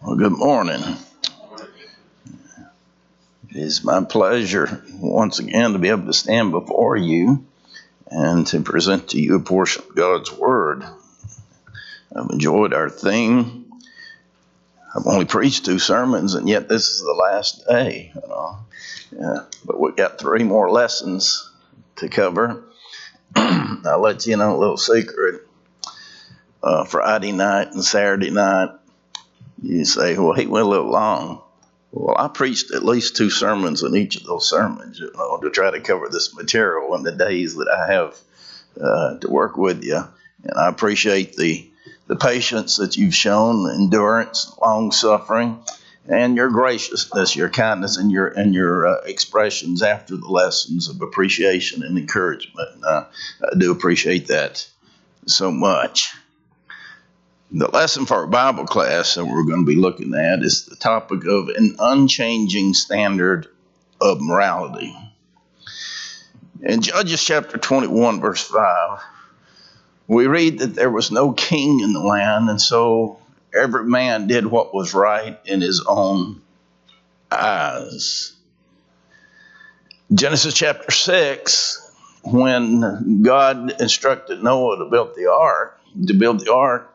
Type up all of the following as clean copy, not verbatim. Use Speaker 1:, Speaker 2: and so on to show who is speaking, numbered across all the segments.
Speaker 1: Well, good morning. It is my pleasure once again to be able to stand before you and to present to you a portion of God's Word. I've enjoyed our theme. I've only preached 2 sermons, and yet this is the last day. But we've got 3 more lessons to cover. I'll let you know a little secret. Friday night and Saturday night, you say, well, he went a little long. Well, I preached at least 2 sermons in each of those sermons, to try to cover this material in the days that I have to work with you. And I appreciate the patience that you've shown, endurance, long suffering, and your graciousness, your kindness, and your expressions after the lessons of appreciation and encouragement. I do appreciate that so much. The lesson for our Bible class that we're going to be looking at is the topic of an unchanging standard of morality. In Judges chapter 21, verse 5, we read that there was no king in the land, and so every man did what was right in his own eyes. Genesis chapter 6, when God instructed Noah to build the ark,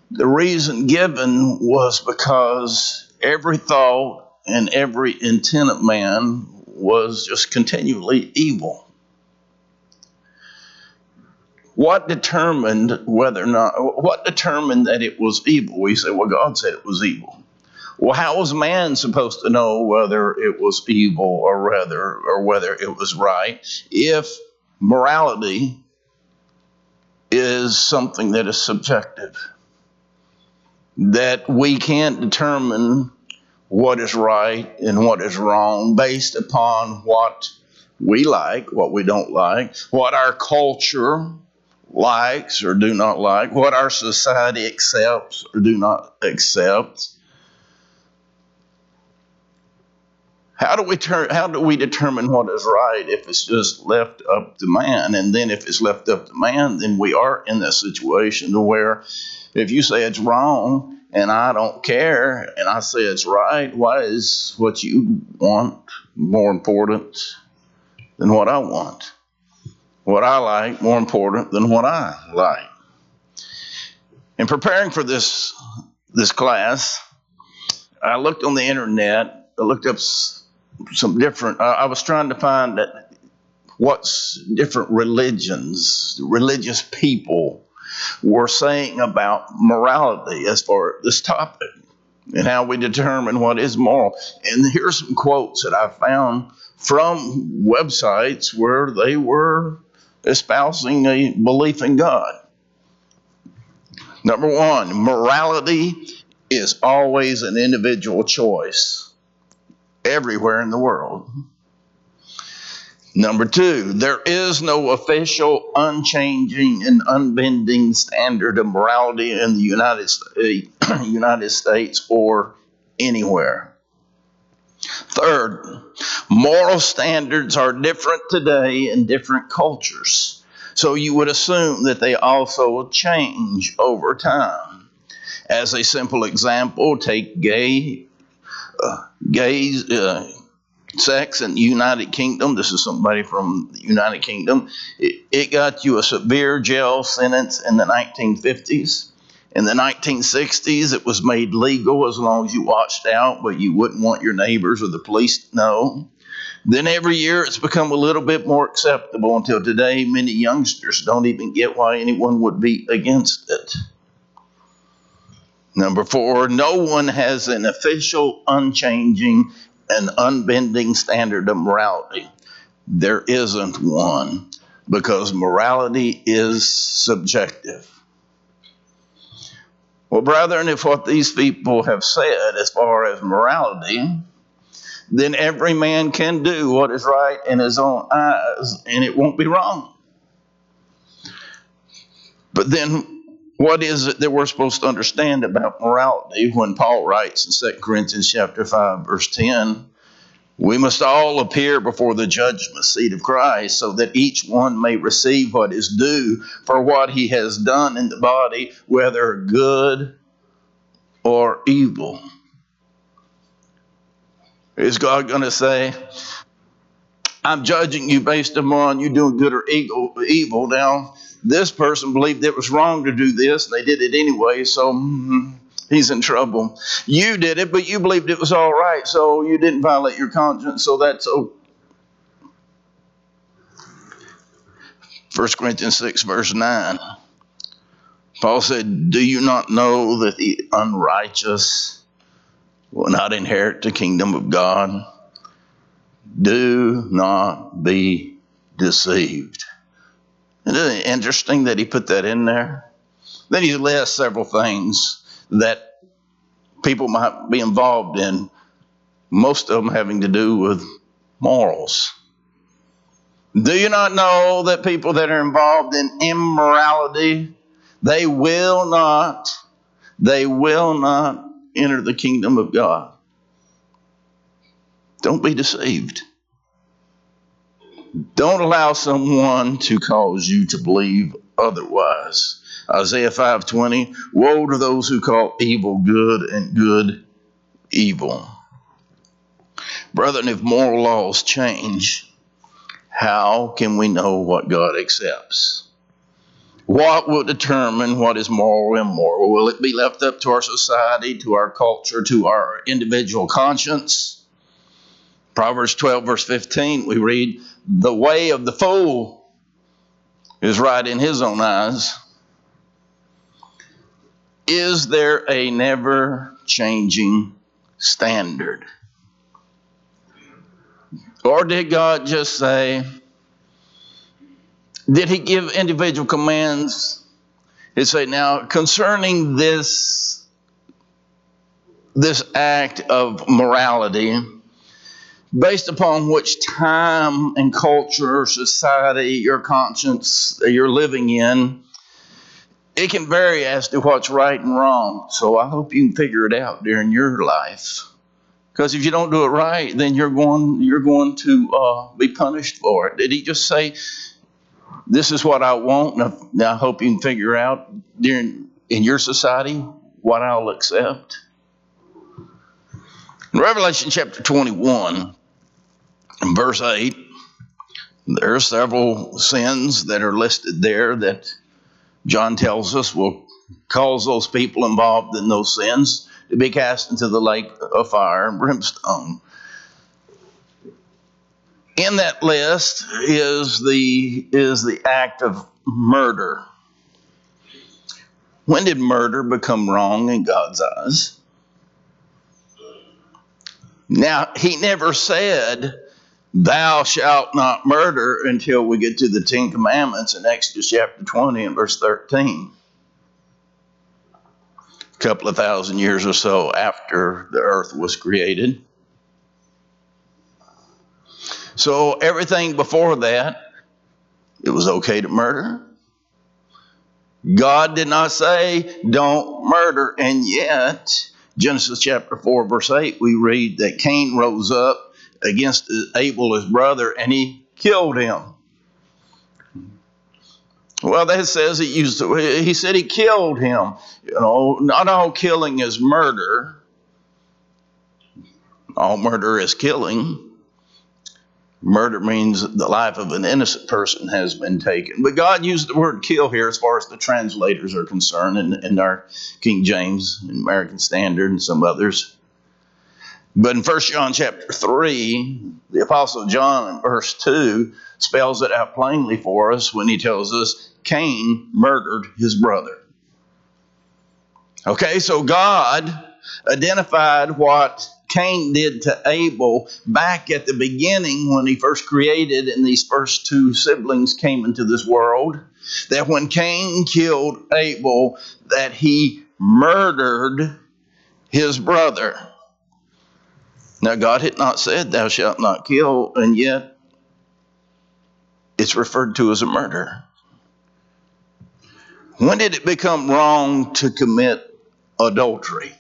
Speaker 1: the reason given was because every thought and every intent of man was just continually evil. What determined that it was evil? We say, well, God said it was evil. Well, how was man supposed to know whether it was evil or whether it was right if morality is something that is subjective? That we can't determine what is right and what is wrong based upon what we like, what we don't like, what our culture likes or do not like, what our society accepts or do not accept. How do we determine what is right if it's just left up to man? And then if it's left up to man, then we are in that situation to where if you say it's wrong and I don't care and I say it's right, why is what you want more important than what I want? What I like more important than what I like? In preparing for this class, I looked on the internet. I looked up some different, I was trying to find that what's different religious people were saying about morality as far as this topic and how we determine what is moral. And here's some quotes that I found from websites where they were espousing a belief in God. Number 1, morality is always an individual choice everywhere in the world. Number 2, there is no official, unchanging, and unbending standard of morality in the United States or anywhere. Third, moral standards are different today in different cultures. So you would assume that they also change over time. As a simple example, take sex in the United Kingdom. This is somebody from the United Kingdom. It got you a severe jail sentence in the 1950s. In the 1960s, it was made legal as long as you watched out, but you wouldn't want your neighbors or the police to know. Then every year it's become a little bit more acceptable until today many youngsters don't even get why anyone would be against it. Number 4, no one has an official, unchanging, and unbending standard of morality. There isn't one because morality is subjective. Well, brethren, if what these people have said as far as morality, then every man can do what is right in his own eyes, and it won't be wrong. But then what is it that we're supposed to understand about morality when Paul writes in 2 Corinthians chapter 5, verse 10, we must all appear before the judgment seat of Christ so that each one may receive what is due for what he has done in the body, whether good or evil? Is God going to say, I'm judging you based upon you doing good or evil? Now, this person believed it was wrong to do this. They did it anyway, so he's in trouble. You did it, but you believed it was all right, so you didn't violate your conscience, so that's okay. 1 Corinthians 6, verse 9. Paul said, do you not know that the unrighteous will not inherit the kingdom of God? Do not be deceived. Isn't it interesting that he put that in there? Then he lists several things that people might be involved in, most of them having to do with morals. Do you not know that people that are involved in immorality, they will not enter the kingdom of God? Don't be deceived. Don't allow someone to cause you to believe otherwise. Isaiah 5:20, woe to those who call evil good and good evil. Brethren, if moral laws change, how can we know what God accepts? What will determine what is moral and immoral? Will it be left up to our society, to our culture, to our individual conscience? Proverbs 12, verse 15, we read, the way of the fool is right in his own eyes. Is there a never-changing standard? Or did God just say, did he give individual commands? He'd say, now, concerning this act of morality, based upon which time and culture, society, your conscience that you're living in, it can vary as to what's right and wrong. So I hope you can figure it out during your life. Because if you don't do it right, then you're going to be punished for it. Did he just say, this is what I want? Now I hope you can figure out in your society what I'll accept. In Revelation chapter 21, in verse 8, there are several sins that are listed there that John tells us will cause those people involved in those sins to be cast into the lake of fire and brimstone. In that list is the act of murder. When did murder become wrong in God's eyes? Now, he never said, thou shalt not murder, until we get to the Ten Commandments in Exodus chapter 20 and verse 13. A couple of thousand years or so after the earth was created. So everything before that, it was okay to murder. God did not say, don't murder. And yet, Genesis chapter 4, verse 8, we read that Cain rose up against Abel, his brother, and he killed him. Well, that says he said he killed him. Not all killing is murder. All murder is killing. Murder means the life of an innocent person has been taken. But God used the word kill here as far as the translators are concerned in our King James, and American Standard, and some others. But in 1 John chapter 3, the Apostle John in verse 2 spells it out plainly for us when he tells us Cain murdered his brother. Okay, so God identified what Cain did to Abel back at the beginning when he first created and these first two siblings came into this world. That when Cain killed Abel, that he murdered his brother. Now, God had not said, thou shalt not kill, and yet it's referred to as a murder. When did it become wrong to commit adultery?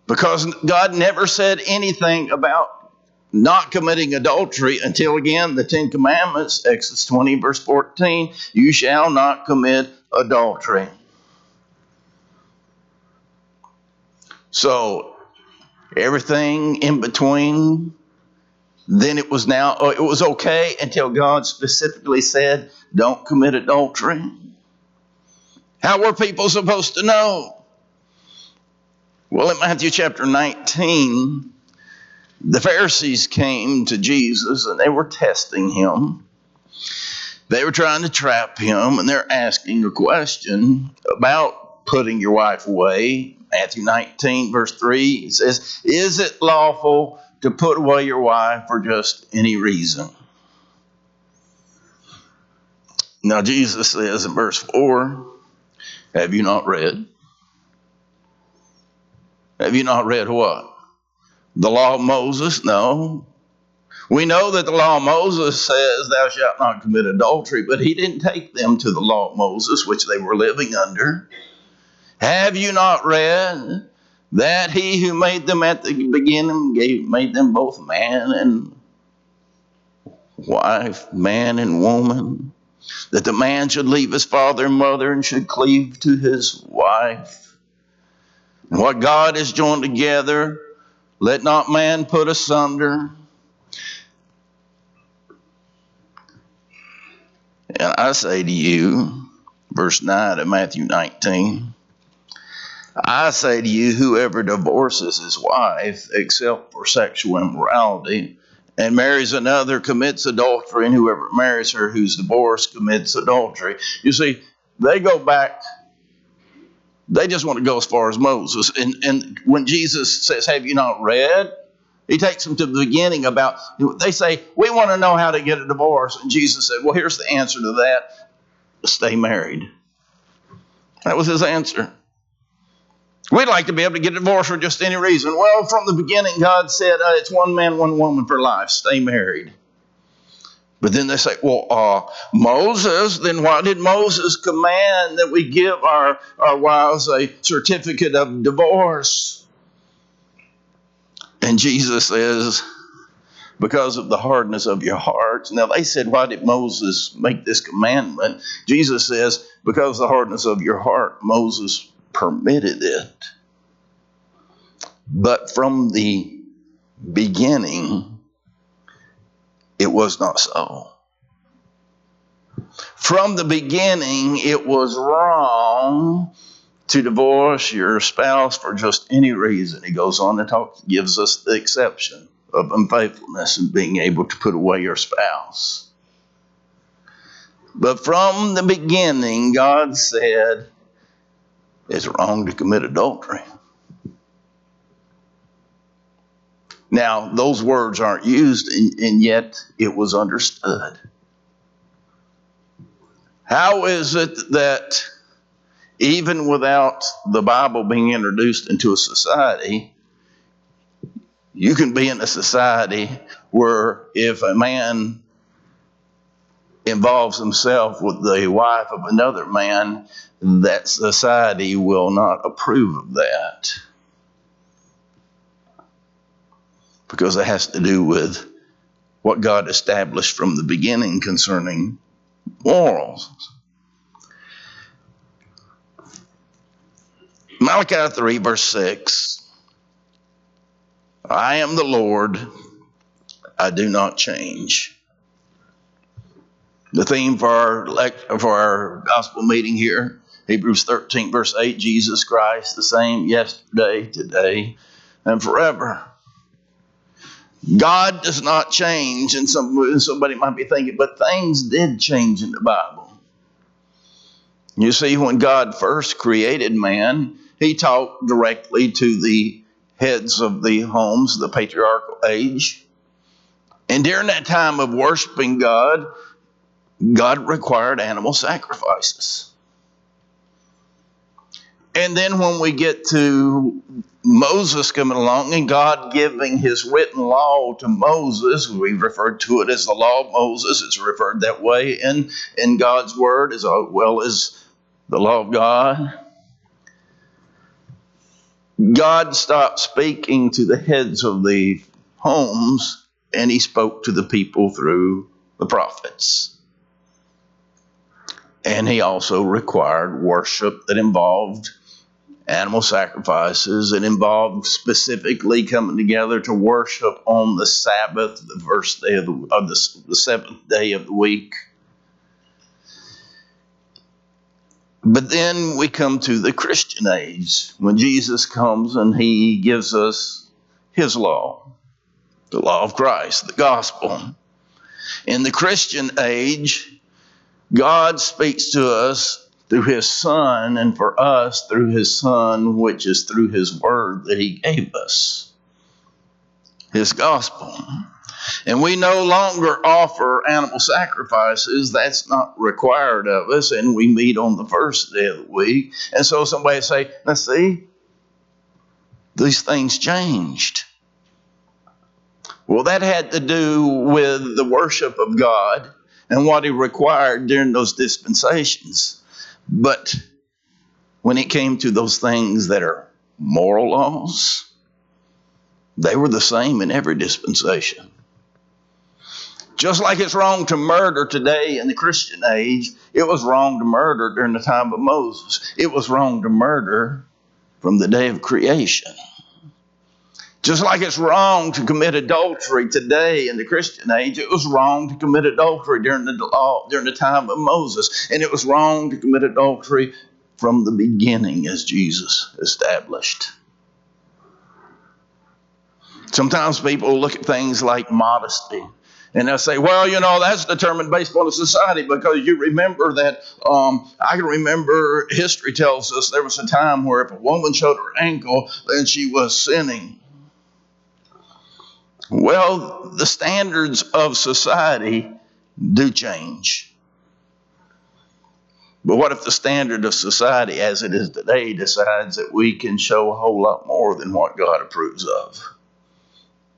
Speaker 1: Because God never said anything about not committing adultery until, again, the Ten Commandments, Exodus 20, verse 14, you shall not commit adultery. So everything in between, then it was okay until God specifically said, don't commit adultery. How were people supposed to know? Well, in Matthew chapter 19, the Pharisees came to Jesus and they were testing him. They were trying to trap him, and they're asking a question about putting your wife away. Matthew 19, verse 3, it says, is it lawful to put away your wife for just any reason? Now, Jesus says in verse 4, have you not read? Have you not read what? The law of Moses? No. We know that the law of Moses says, thou shalt not commit adultery, but he didn't take them to the law of Moses, which they were living under. Have you not read that he who made them at the beginning made them both man and wife, man and woman, that the man should leave his father and mother and should cleave to his wife? And what God has joined together, let not man put asunder. And I say to you, verse 9 of Matthew 19, I say to you, whoever divorces his wife except for sexual immorality and marries another commits adultery, and whoever marries her who's divorced commits adultery. You see, they go back, they just want to go as far as Moses. And when Jesus says, have you not read? He takes them to the beginning about, they say, we want to know how to get a divorce. And Jesus said, well, here's the answer to that. Stay married. That was his answer. We'd like to be able to get a divorce for just any reason. Well, from the beginning, God said, it's one man, one woman for life. Stay married. But then they say, well, Moses, then why did Moses command that we give our wives a certificate of divorce? And Jesus says, because of the hardness of your hearts. Now they said, why did Moses make this commandment? Jesus says, because of the hardness of your heart, Moses permitted it. But from the beginning, it was not so. From the beginning, it was wrong to divorce your spouse for just any reason. He goes on to gives us the exception of unfaithfulness and being able to put away your spouse. But from the beginning, God said, it's wrong to commit adultery. Now, those words aren't used, and yet it was understood. How is it that even without the Bible being introduced into a society, you can be in a society where if a man involves himself with the wife of another man, that society will not approve of that? Because it has to do with what God established from the beginning concerning morals. Malachi 3, verse 6. I am the Lord, I do not change. The theme for our gospel meeting here, Hebrews 13, verse 8, Jesus Christ, the same yesterday, today, and forever. God does not change, and somebody might be thinking, but things did change in the Bible. You see, when God first created man, he talked directly to the heads of the homes, the patriarchal age. And during that time of worshiping God, God required animal sacrifices. And then when we get to Moses coming along and God giving his written law to Moses, we refer to it as the law of Moses. It's referred that way in God's word as well as the law of God. God stopped speaking to the heads of the homes and he spoke to the people through the prophets. And he also required worship that involved animal sacrifices. It involved specifically coming together to worship on the Sabbath, the first day of the seventh day of the week. But then we come to the Christian age, when Jesus comes and he gives us his law, the law of Christ, the gospel. In the Christian age, God speaks to us through his Son, and for us through his Son, which is through his word that he gave us, his gospel. And we no longer offer animal sacrifices. That's not required of us. And we meet on the first day of the week. And so somebody say, now see, these things changed. Well, that had to do with the worship of God and what he required during those dispensations. But when it came to those things that are moral laws, they were the same in every dispensation. Just like it's wrong to murder today in the Christian age, it was wrong to murder during the time of Moses. It was wrong to murder from the day of creation. Just like it's wrong to commit adultery today in the Christian age, it was wrong to commit adultery during the time of Moses. And it was wrong to commit adultery from the beginning, as Jesus established. Sometimes people look at things like modesty, and they'll say, well, that's determined based on the society, because you remember that, I can remember history tells us there was a time where if a woman showed her ankle, then she was sinning. Well, the standards of society do change. But what if the standard of society as it is today decides that we can show a whole lot more than what God approves of?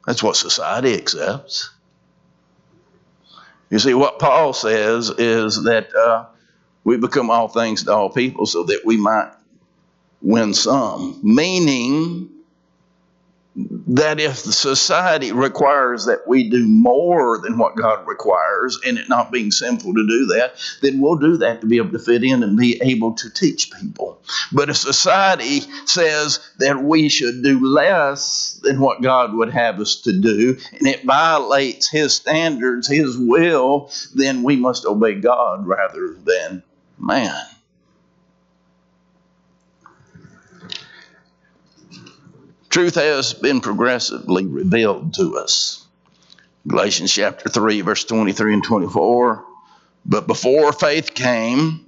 Speaker 1: That's what society accepts. You see, what Paul says is that we become all things to all people so that we might win some. Meaning that if the society requires that we do more than what God requires, and it not being sinful to do that, then we'll do that to be able to fit in and be able to teach people. But if society says that we should do less than what God would have us to do, and it violates his standards, his will, then we must obey God rather than man. Truth has been progressively revealed to us. Galatians chapter 3, verse 23 and 24. But before faith came,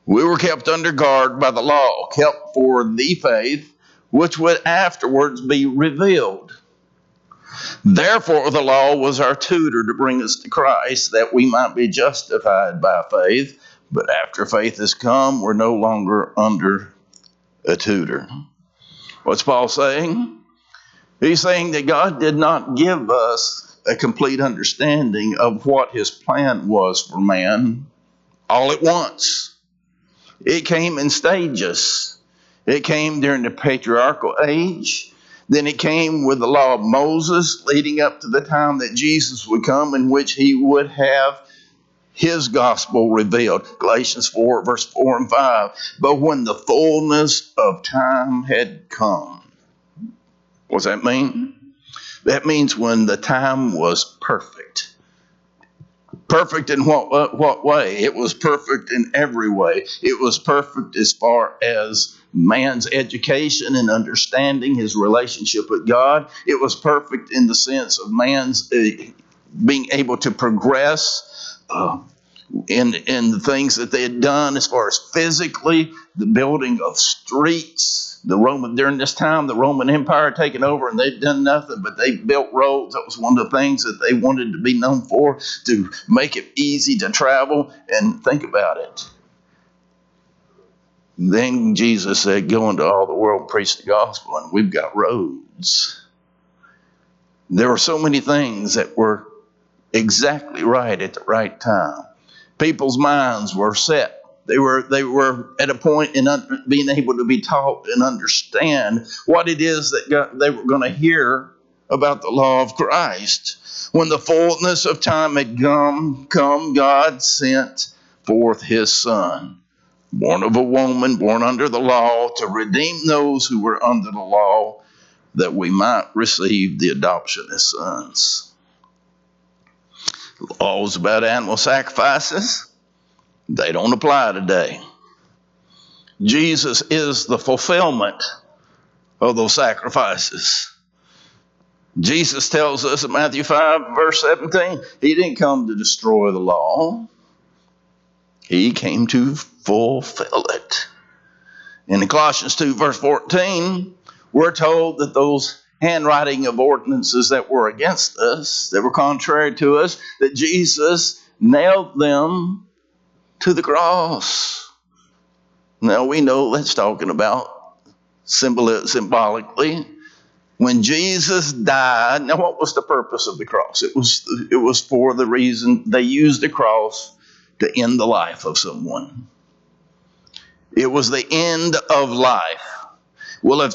Speaker 1: we were kept under guard by the law, kept for the faith, which would afterwards be revealed. Therefore the law was our tutor to bring us to Christ, that we might be justified by faith. But after faith has come, we're no longer under a tutor. What's Paul saying? He's saying that God did not give us a complete understanding of what his plan was for man all at once. It came in stages. It came during the patriarchal age. Then it came with the law of Moses, leading up to the time that Jesus would come, in which he would have his gospel revealed. Galatians 4, verse 4 and 5. But when the fullness of time had come. What does that mean? That means when the time was perfect. Perfect in what way? It was perfect in every way. It was perfect as far as man's education and understanding his relationship with God. It was perfect in the sense of man's being able to progress in the things that they had done as far as physically, the building of streets. During this time, the Roman Empire had taken over, and they'd done nothing, but they built roads. That was one of the things that they wanted to be known for, to make it easy to travel. And think about it. Then Jesus said, go into all the world and preach the gospel, and we've got roads. There were so many things that were exactly right at the right time. People's minds were set. They were at a point in being able to be taught and understand what it is that they were going to hear about the law of Christ. When the fullness of time had come, God sent forth his Son. born of a woman, born under the law, to redeem those who were under the law, that we might receive the adoption as sons. Laws about animal sacrifices, they don't apply today. Jesus is the fulfillment of those sacrifices. Jesus tells us in Matthew 5, verse 17, he didn't come to destroy the law. He came to fulfill it. In Colossians 2, verse 14, we're told that those handwriting of ordinances that were against us, that were contrary to us, that Jesus nailed them to the cross. Now we know that's talking about symbolically. When Jesus died, now what was the purpose of the cross? It was for the reason they used the cross to end the life of someone. It was the end of life. Well, if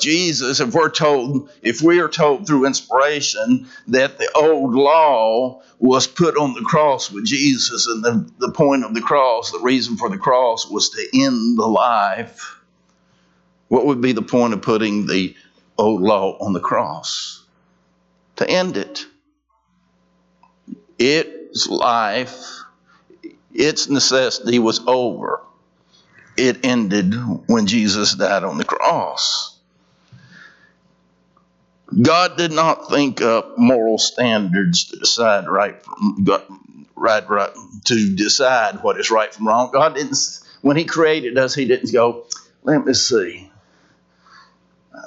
Speaker 1: we are told through inspiration that the old law was put on the cross with Jesus, and the point of the cross, the reason for the cross was to end the life, what would be the point of putting the old law on the cross? To end it. Its life, its necessity was over. It ended when Jesus died on the cross. God did not think up moral standards to decide to decide what is right from wrong. God didn't. When He created us, He didn't go, let me see.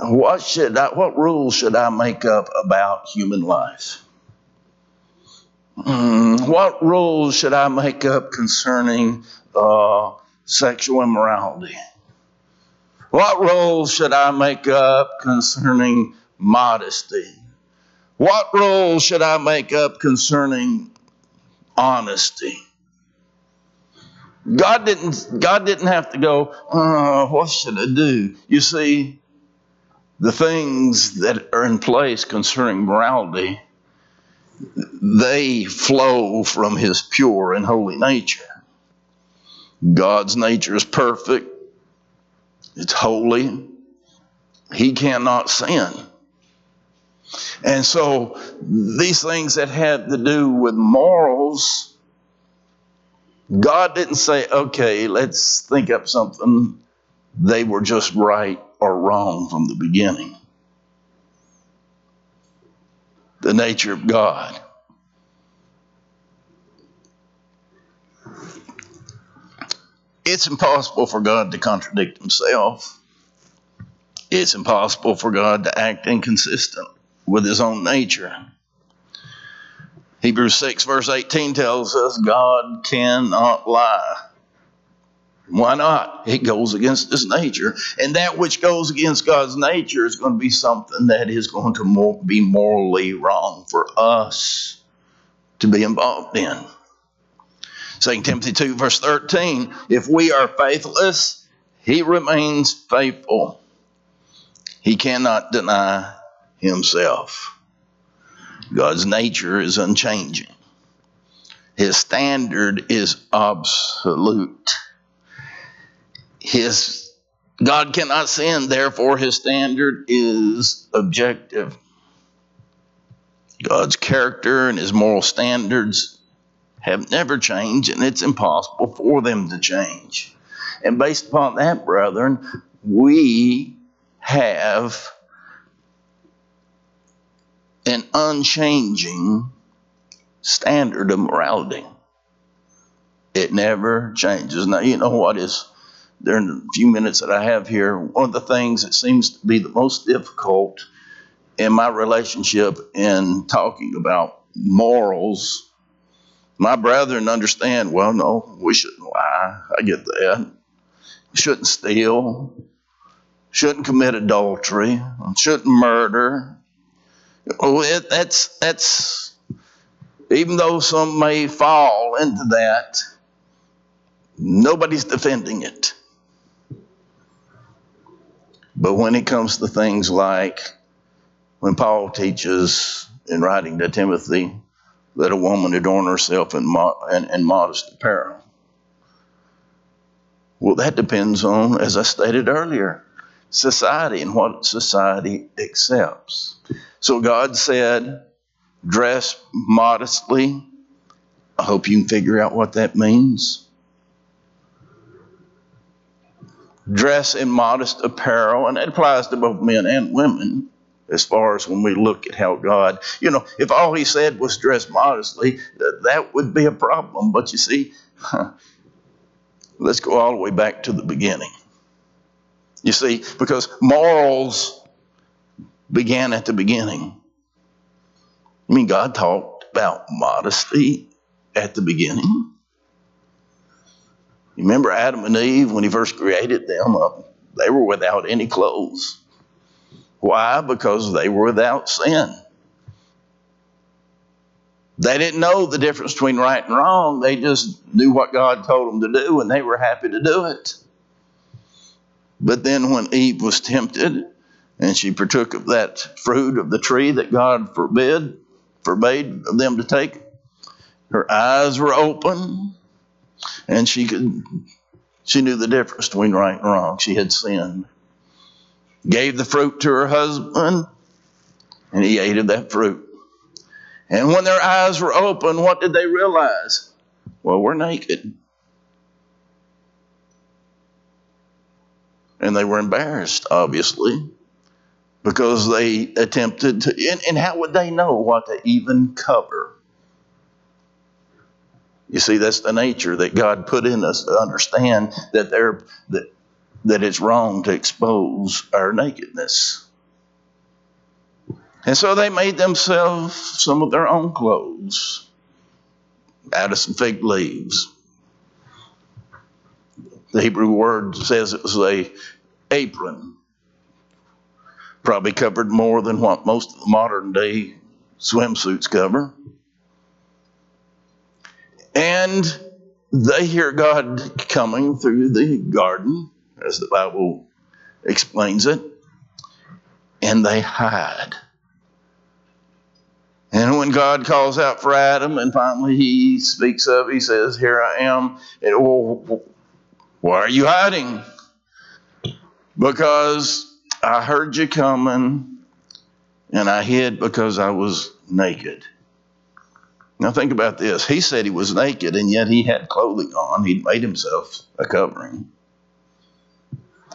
Speaker 1: What rules should I make up about human life? What rules should I make up concerning sexual immorality? What rules should I make up concerning modesty? What rules should I make up concerning honesty? God didn't have to go, what should I do? You see, the things that are in place concerning morality, they flow from His pure and holy nature. God's nature is perfect. It's holy. He cannot sin. And so these things that had to do with morals, God didn't say, okay, let's think up something. They were just right or wrong from the beginning. The nature of God. It's impossible for God to contradict Himself. It's impossible for God to act inconsistent with His own nature. Hebrews 6 verse 18 tells us God cannot lie. Why not? It goes against His nature. And that which goes against God's nature is going to be something that is going to be morally wrong for us to be involved in. 2 Timothy 2 verse 13, if we are faithless, He remains faithful. He cannot deny Himself. God's nature is unchanging. His standard is absolute. God cannot sin, therefore His standard is objective. God's character and His moral standards have never changed, and it's impossible for them to change. And based upon that, brethren, we have an unchanging standard of morality. It never changes. Now, you know what is, during the few minutes that I have here, one of the things that seems to be the most difficult in my relationship in talking about morals, my brethren understand, well, no, we shouldn't lie. I get that. Shouldn't steal. Shouldn't commit adultery. Shouldn't murder. Oh, that's even though some may fall into that, nobody's defending it. But when it comes to things like when Paul teaches in writing to Timothy, let a woman adorn herself in modest apparel. Well, that depends on, as I stated earlier, society and what society accepts. So God said, dress modestly. I hope you can figure out what that means. Dress in modest apparel, and it applies to both men and women as far as when we look at how God, if all he said was dress modestly, that would be a problem. But you see, let's go all the way back to the beginning. You see, because morals began at the beginning. I mean, God talked about modesty at the beginning. You remember Adam and Eve, when he first created them, they were without any clothes. Why? Because they were without sin. They didn't know the difference between right and wrong. They just knew what God told them to do, and they were happy to do it. But then when Eve was tempted, and she partook of that fruit of the tree that God forbade them to take, her eyes were open, and she knew the difference between right and wrong. She had sinned. Gave the fruit to her husband, and he ate of that fruit. And when their eyes were open, what did they realize? Well, we're naked. And they were embarrassed, obviously, because they attempted to, and how would they know what to even cover? You see, that's the nature that God put in us to understand that it's wrong to expose our nakedness. And so they made themselves some of their own clothes out of some fig leaves. The Hebrew word says it was a apron. Probably covered more than what most of the modern day swimsuits cover. And they hear God coming through the garden, as the Bible explains it, and they hide. And when God calls out for Adam, and finally he speaks up, he says, "Here I am." And, "Well, why are you hiding?" "Because I heard you coming, and I hid because I was naked." Now think about this. He said he was naked, and yet he had clothing on. He'd made himself a covering.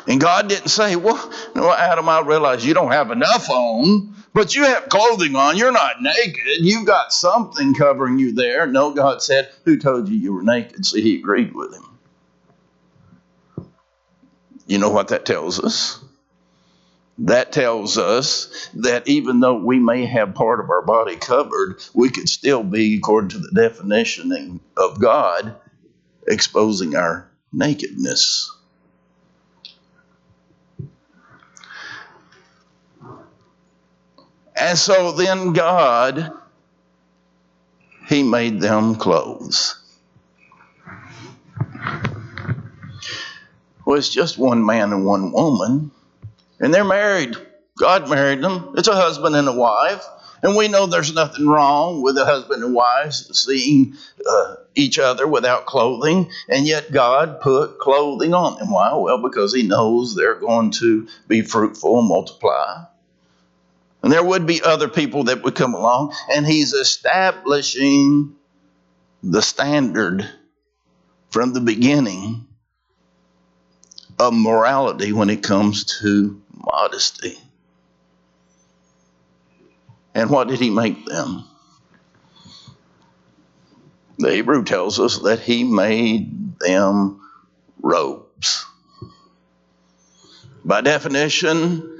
Speaker 1: And God didn't say, "Well, no, Adam, I realize you don't have enough on, but you have clothing on. You're not naked. You've got something covering you there." No, God said, "Who told you you were naked?" See, he agreed with him. You know what that tells us? That tells us that even though we may have part of our body covered, we could still be, according to the definition of God, exposing our nakedness. And so then God, he made them clothes. Well, it's just one man and one woman, and they're married. God married them. It's a husband and a wife. And we know there's nothing wrong with a husband and wife seeing each other without clothing. And yet God put clothing on them. Why? Well, because he knows they're going to be fruitful and multiply. And there would be other people that would come along. And he's establishing the standard from the beginning of morality when it comes to modesty. And what did he make them? The Hebrew tells us that he made them robes. By definition,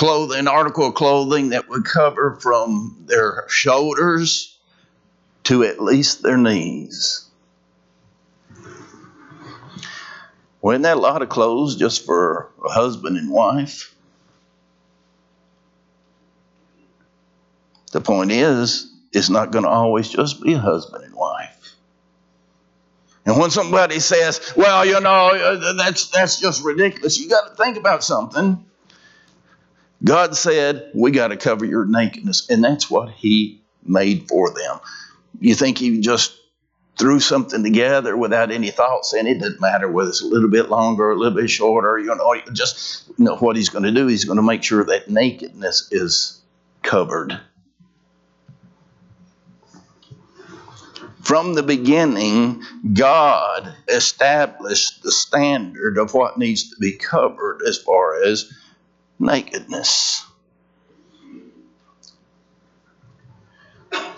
Speaker 1: an article of clothing that would cover from their shoulders to at least their knees. Well, isn't that a lot of clothes just for a husband and wife? The point is, it's not going to always just be a husband and wife. And when somebody says, "Well, that's just ridiculous," you got to think about something. God said, we got to cover your nakedness, and that's what he made for them. You think he just threw something together without any thoughts in it. It doesn't matter whether it's a little bit longer or a little bit shorter. Just what he's going to do. He's going to make sure that nakedness is covered. From the beginning, God established the standard of what needs to be covered as far as nakedness.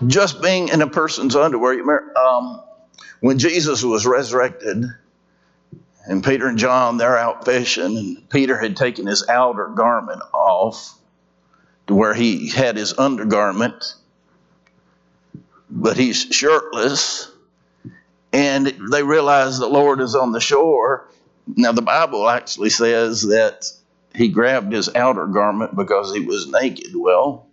Speaker 1: Just being in a person's underwear. When Jesus was resurrected, and Peter and John, they're out fishing, and Peter had taken his outer garment off to where he had his undergarment, but he's shirtless, and they realize the Lord is on the shore. Now, the Bible actually says that he grabbed his outer garment because he was naked. Well,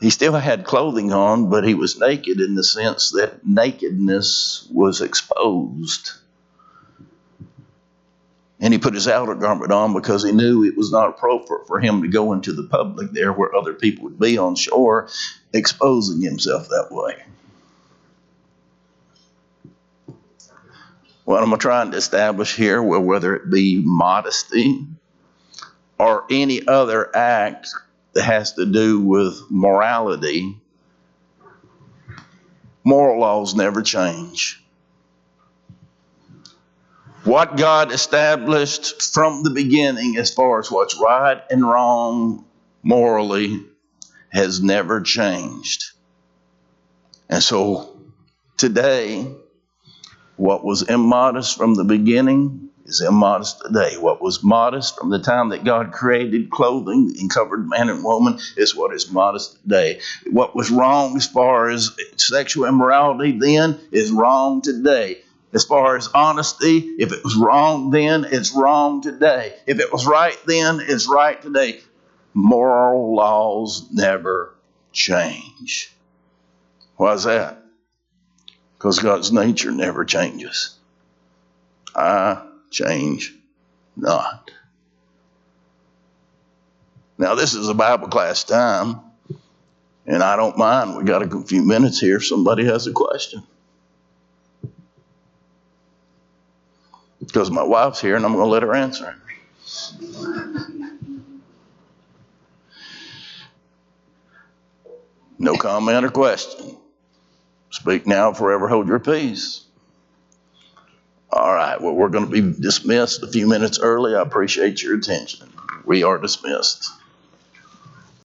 Speaker 1: he still had clothing on, but he was naked in the sense that nakedness was exposed. And he put his outer garment on because he knew it was not appropriate for him to go into the public there where other people would be on shore, exposing himself that way. What I'm trying to establish here, well, whether it be modesty or any other act that has to do with morality, moral laws never change. What God established from the beginning as far as what's right and wrong morally has never changed. And so today, what was immodest from the beginning is immodest today. What was modest from the time that God created clothing and covered man and woman is what is modest today. What was wrong as far as sexual immorality then is wrong today. As far as honesty, if it was wrong then, it's wrong today. If it was right then, it's right today. Moral laws never change. Why is that? Because God's nature never changes. I change not. Now, this is a Bible class time, and I don't mind. We got a few minutes here if somebody has a question. Because my wife's here, and I'm going to let her answer it. No comment or question. Speak now, forever hold your peace. All right, well, we're going to be dismissed a few minutes early. I appreciate your attention. We are dismissed.